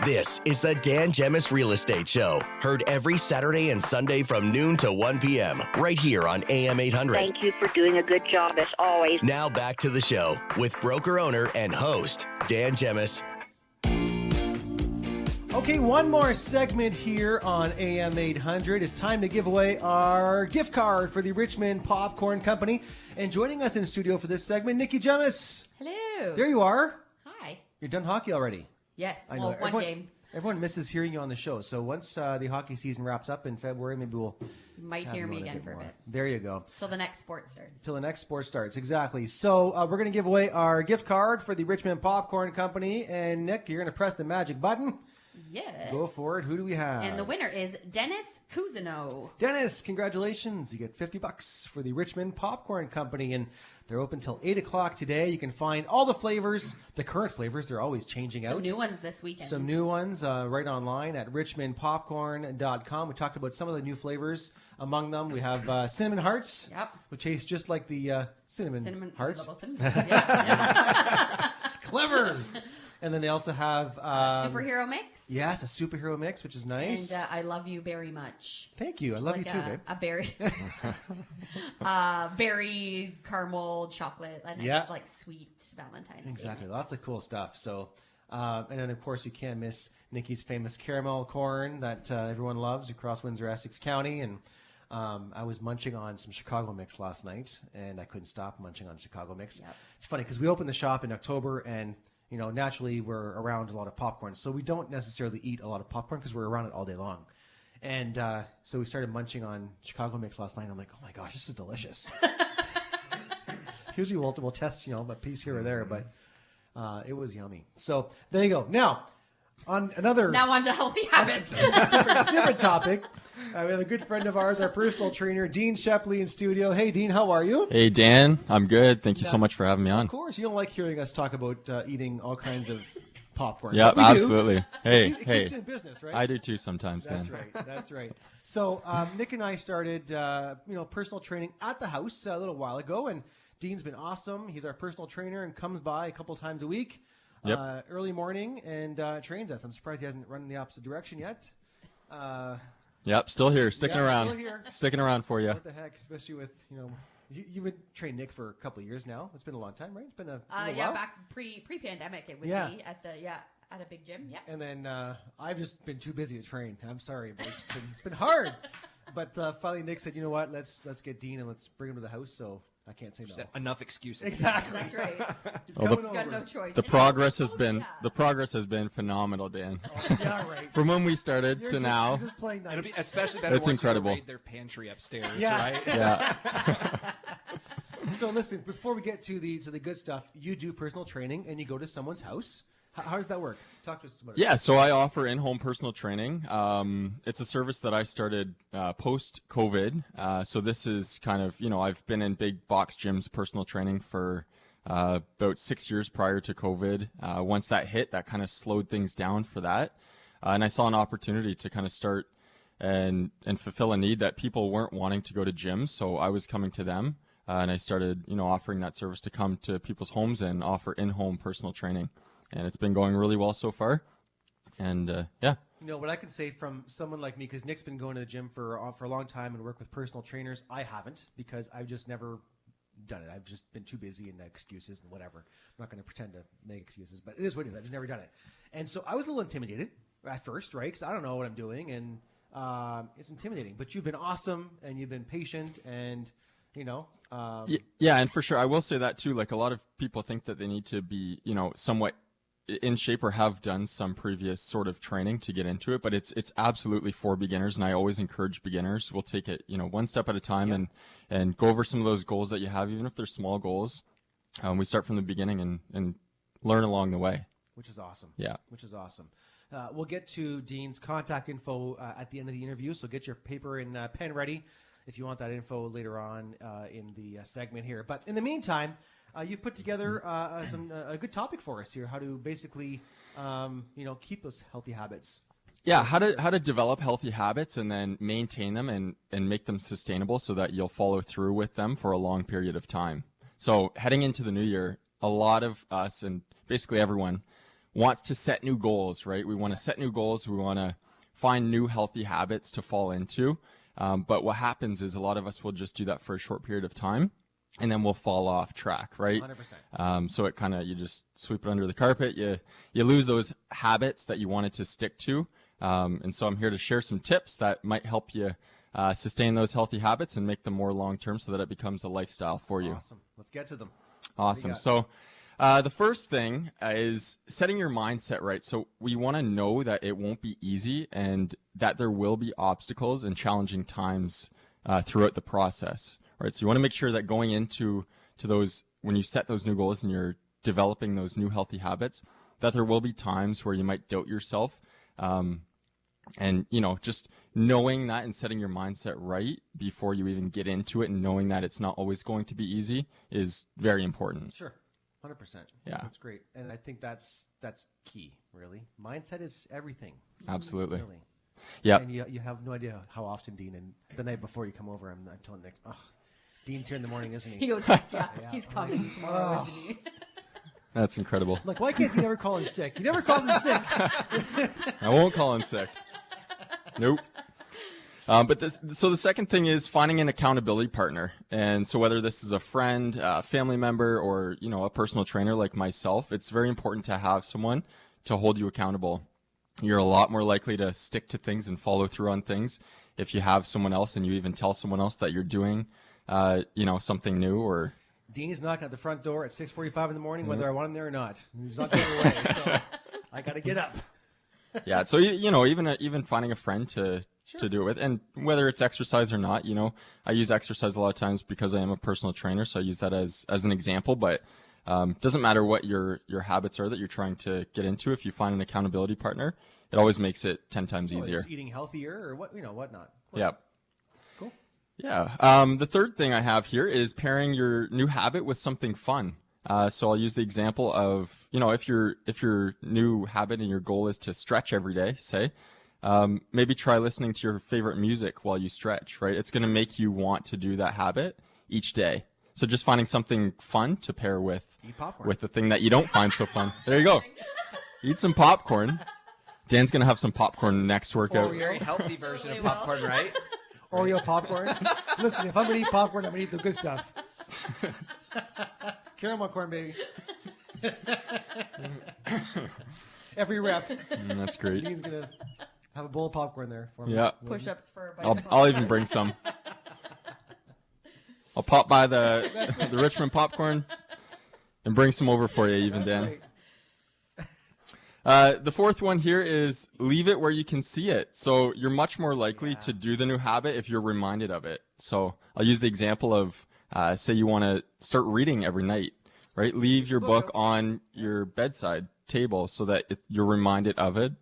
This is the Dan Gemus Real Estate Show. Heard every Saturday and Sunday from noon to 1 p.m. right here on AM 800. Thank you for doing a good job as always. Now back to the show with broker owner and host Dan Gemus. Okay, one more segment here on AM 800. It's time to give away our gift card for the Richmond Popcorn Company. And joining us in studio for this segment, Nikki Gemus. Hello. There you are. Hi. You're done hockey already. Yes. I know. Well, one game. Everyone misses hearing you on the show. So once the hockey season wraps up in February, maybe we'll might hear me again for a bit. There you go. Till the next sport starts. Till the next sport starts, exactly. So we're going to give away our gift card for the Richmond Popcorn Company. And Nick, you're going to press the magic button. Yes. Go for it. Who do we have? And the winner is Dennis Cousineau. Dennis, congratulations. You get $50 for the Richmond Popcorn Company. And they're open till 8 o'clock today. You can find all the flavors, the current flavors. They're always changing out. Some new ones this weekend. Some new ones right online at richmondpopcorn.com. We talked about some of the new flavors. Among them, we have cinnamon hearts, which taste just like the cinnamon hearts. Cinnamon. Yeah. Clever. And then they also have superhero mix. Yes, a superhero mix, which is nice. And I love you very much. Thank you. I love like you too, babe. A berry caramel chocolate. A nice, like sweet Valentine's Day. Exactly. Lots of cool stuff. So, and then of course you can't miss Nikki's famous caramel corn that everyone loves across Windsor, Essex County. And I was munching on some Chicago mix last night, and I couldn't stop munching on Chicago mix. Yep. It's funny because we opened the shop in October, and you know, naturally we're around a lot of popcorn, so we don't necessarily eat a lot of popcorn because we're around it all day long. And so we started munching on Chicago mix last night. And I'm like, oh my gosh, this is delicious. Usually we'll test, a piece here or there, but it was yummy. So there you go. Now on to healthy habits. different topic. We have a good friend of ours, our personal trainer, Dean Shepley, in studio. Hey, Dean, how are you? Hey, Dan. I'm good. Thank you so much for having me on. Of course. You don't like hearing us talk about eating all kinds of popcorn. Yeah, absolutely. Hey, it keeps you in business, right? I do too sometimes, Dan. That's right. So Nick and I started, personal training at the house a little while ago, and Dean's been awesome. He's our personal trainer and comes by a couple times a week, early morning, and trains us. I'm surprised he hasn't run in the opposite direction yet. Yep, still here, sticking around. Still here. Sticking around for you. What the heck, especially with, you've been trained Nick for a couple of years now. It's been a long time, right? It's been a while. Back pre-pandemic it would be at a big gym. Yeah. And then I've just been too busy to train. I'm sorry, but it's been hard. But finally Nick said, you know what, let's get Dean and let's bring him to the house, so I can't say no. Enough excuses. Exactly. That's right. He's got no choice. The progress has been phenomenal, Dan. Yeah, right. From when we started to now. You're just playing nice. It'll be especially better It's once incredible. you raid their pantry upstairs, Yeah. right? Yeah. So listen, before we get to the good stuff, you do personal training and you go to someone's house. How does that work? Talk to us about it. Yeah, so I offer in-home personal training. It's a service that I started post-COVID. So this is kind of, I've been in big box gyms personal training for about 6 years prior to COVID. Once that hit, that kind of slowed things down for that. And I saw an opportunity to kind of start and fulfill a need that people weren't wanting to go to gyms. So I was coming to them. And I started, offering that service to come to people's homes and offer in-home personal training. And it's been going really well so far. And, yeah. What I can say from someone like me, because Nick's been going to the gym for a long time and work with personal trainers, I haven't, because I've just never done it. I've just been too busy and excuses and whatever. I'm not going to pretend to make excuses, but it is what it is. I've just never done it. And so I was a little intimidated at first, right? Because I don't know what I'm doing, and it's intimidating. But you've been awesome, and you've been patient, and yeah, and for sure, I will say that too. Like, a lot of people think that they need to be, somewhat in shape or have done some previous sort of training to get into it, but it's absolutely for beginners, and I always encourage beginners. We'll take it, one step at a time and go over some of those goals that you have, even if they're small goals. We start from the beginning and learn along the way. Which is awesome. Yeah. Which is awesome. We'll get to Dean's contact info at the end of the interview, so get your paper and pen ready if you want that info later on in the segment here. But in the meantime, you've put together a good topic for us here, how to basically, keep those healthy habits. Yeah, how to develop healthy habits and then maintain them and make them sustainable so that you'll follow through with them for a long period of time. So heading into the new year, a lot of us and basically everyone wants to set new goals, right? We want to set new goals. We want to find new healthy habits to fall into. But what happens is a lot of us will just do that for a short period of time, and then we'll fall off track, right? 100%. So it kind of, you just sweep it under the carpet. You lose those habits that you wanted to stick to. And so I'm here to share some tips that might help you sustain those healthy habits and make them more long-term so that it becomes a lifestyle for you. Awesome. Let's get to them. Awesome. So the first thing is setting your mindset right. So we want to know that it won't be easy and that there will be obstacles and challenging times throughout the process, right? So you want to make sure that going into those, when you set those new goals and you're developing those new healthy habits, that there will be times where you might doubt yourself. And, just knowing that and setting your mindset right before you even get into it and knowing that it's not always going to be easy is very important. Sure. 100%. Yeah. That's great. And I think that's key, really. Mindset is everything. Absolutely. Really. Yeah. And you have no idea how often, Dean, and the night before you come over, I'm telling Nick, Dean's here in the morning, isn't he? He goes, he's coming tomorrow, isn't he? That's incredible. Like, why can't you never call in sick? He never calls in sick. I won't call in sick. Nope. So the second thing is finding an accountability partner. And so whether this is a friend, a family member, or, a personal trainer like myself, it's very important to have someone to hold you accountable. You're a lot more likely to stick to things and follow through on things if you have someone else and you even tell someone else that you're doing, something new or... Dean's knocking at the front door at 6:45 in the morning, whether I want him there or not. He's not going away, so I got to get up. Yeah, so even finding a friend to do it with, and whether it's exercise or not, I use exercise a lot of times because I am a personal trainer, so I use that as an example. But doesn't matter what your habits are that you're trying to get into. If you find an accountability partner, it always makes it 10 times easier. Just eating healthier or whatnot. Yeah. Cool. Yeah. The third thing I have here is pairing your new habit with something fun. So I'll use the example of, if your new habit and your goal is to stretch every day, say, maybe try listening to your favorite music while you stretch, right? It's going to make you want to do that habit each day. So just finding something fun to pair with the thing that you don't find so fun. There you go. Eat some popcorn. Dan's going to have some popcorn next workout. A very healthy version of popcorn, right? Oreo popcorn. Listen, if I'm going to eat popcorn, I'm going to eat the good stuff. Caramel corn, baby. Every rep. That's great. Dean's going to have a bowl of popcorn there for me. Yeah. Push-ups for a bite of I'll even bring some. I'll pop by the Richmond popcorn and bring some over for you, even, Dan. Right. The fourth one here is leave it where you can see it. So you're much more likely to do the new habit if you're reminded of it. So I'll use the example of, say you want to start reading every night, right? Leave your book on your bedside table so that you're reminded of it,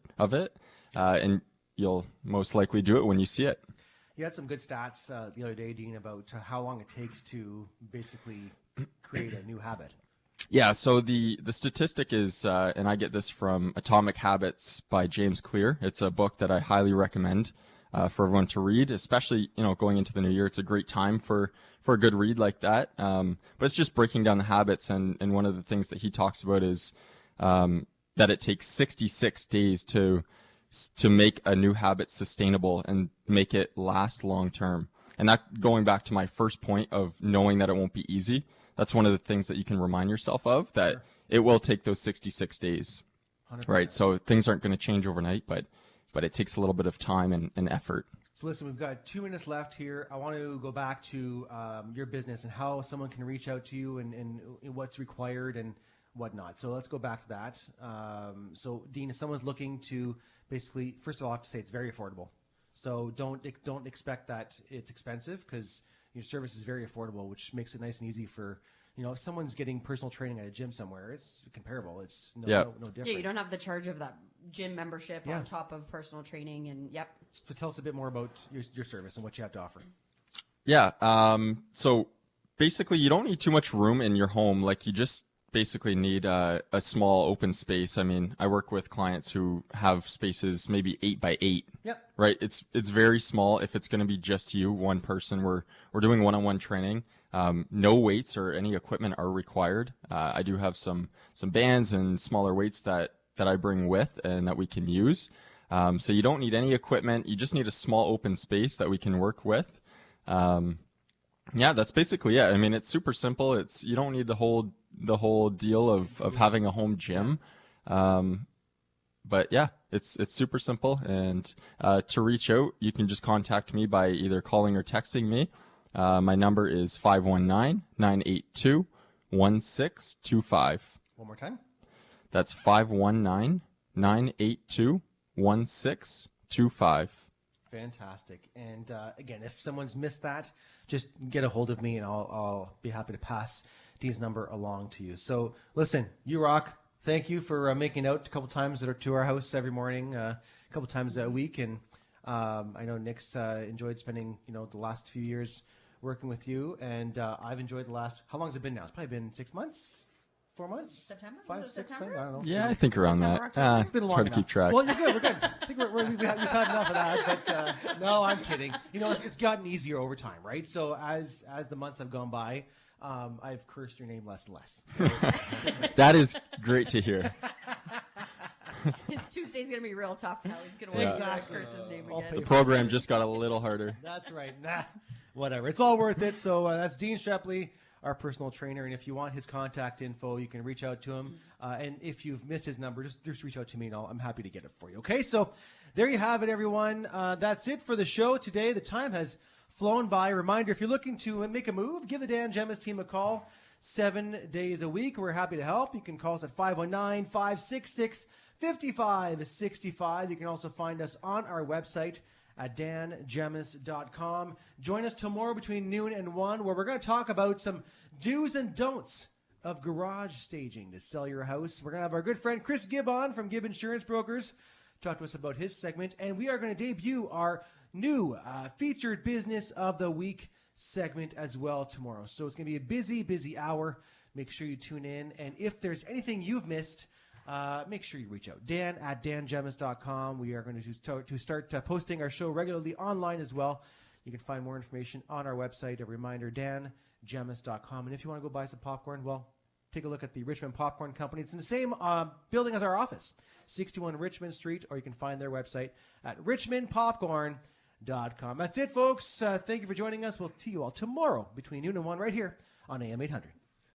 and you'll most likely do it when you see it. You had some good stats the other day, Dean, about how long it takes to basically create a new habit. Yeah, so the statistic is, and I get this from Atomic Habits by James Clear. It's a book that I highly recommend for everyone to read, especially, going into the new year. It's a great time for a good read like that. But it's just breaking down the habits, and one of the things that he talks about is that it takes 66 days to make a new habit sustainable and make it last long term. And that, going back to my first point of knowing that it won't be easy, that's one of the things that you can remind yourself of, that it will take those 66 days, 100%. Right? So things aren't going to change overnight, but it takes a little bit of time and effort. So listen, we've got 2 minutes left here. I want to go back to your business and how someone can reach out to you and what's required and whatnot. So let's go back to that. So Dean, if someone's looking to basically, first of all, I have to say it's very affordable. So don't expect that it's expensive, because your service is very affordable, which makes it nice and easy for, if someone's getting personal training at a gym somewhere, it's comparable. It's no different. Yeah, you don't have the charge of that gym membership on top of personal training, and So tell us a bit more about your service and what you have to offer. Yeah. So basically, you don't need too much room in your home. Like, you just basically need a small open space. I mean, I work with clients who have spaces maybe 8 by 8. Yep. Right. It's very small. If it's going to be just you, one person, we're doing one-on-one training. No weights or any equipment are required. I do have some bands and smaller weights that that I bring with and that we can use. So you don't need any equipment. You just need a small open space that we can work with. Yeah, that's basically it. I mean, it's super simple. You don't need the whole deal of having a home gym. But yeah, it's super simple. And to reach out, you can just contact me by either calling or texting me. My number is 519-982-1625. One more time. That's 519-982-1625. Fantastic. And again, if someone's missed that, just get a hold of me and I'll be happy to pass Dean's number along to you. So listen, you rock. Thank you for making out a couple times to our house every morning, a couple times a week. And I know Nick's enjoyed spending, the last few years working with you. And I've enjoyed how long has it been now? It's probably been 6 months? 4 months? September? 5, 6 September? maybe? I don't know. Yeah, I think around that. It's been long hard enough. to keep track. Well, you're good. We're good. I think we've had enough of that. But no, I'm kidding. It's gotten easier over time, right? So as the months have gone by, I've cursed your name less and less. So. That is great to hear. Tuesday's going to be real tough now. He's going to Exactly. curse his name I'll again. pay The program just got a little harder. That's right. Whatever. It's all worth it. So that's Dean Shepley, our personal trainer. And if you want his contact info, you can reach out to him. And if you've missed his number, just reach out to me and I'm happy to get it for you. Okay. So there you have it, everyone. That's it for the show today. The time has flown by. Reminder, if you're looking to make a move, give the Dan Gemus team a call 7 days a week. We're happy to help. You can call us at 519-566-5565. You can also find us on our website at dangemus.com. Join us tomorrow between noon and 1, where we're going to talk about some do's and don'ts of garage staging to sell your house. We're going to have our good friend Chris Gibb on from Gibb Insurance Brokers talk to us about his segment, and we are going to debut our new featured business of the week segment as well tomorrow. So it's going to be a busy hour. Make sure you tune in, and if there's anything you've missed, make sure you reach out. Dan at dangemus.com. We are going to start posting our show regularly online as well. You can find more information on our website. A reminder, dangemus.com. And if you want to go buy some popcorn, well, take a look at the Richmond Popcorn Company. It's in the same building as our office, 61 Richmond Street, or you can find their website at richmondpopcorn.com. That's it, folks. Thank you for joining us. We'll see you all tomorrow between noon and 1 right here on AM 800.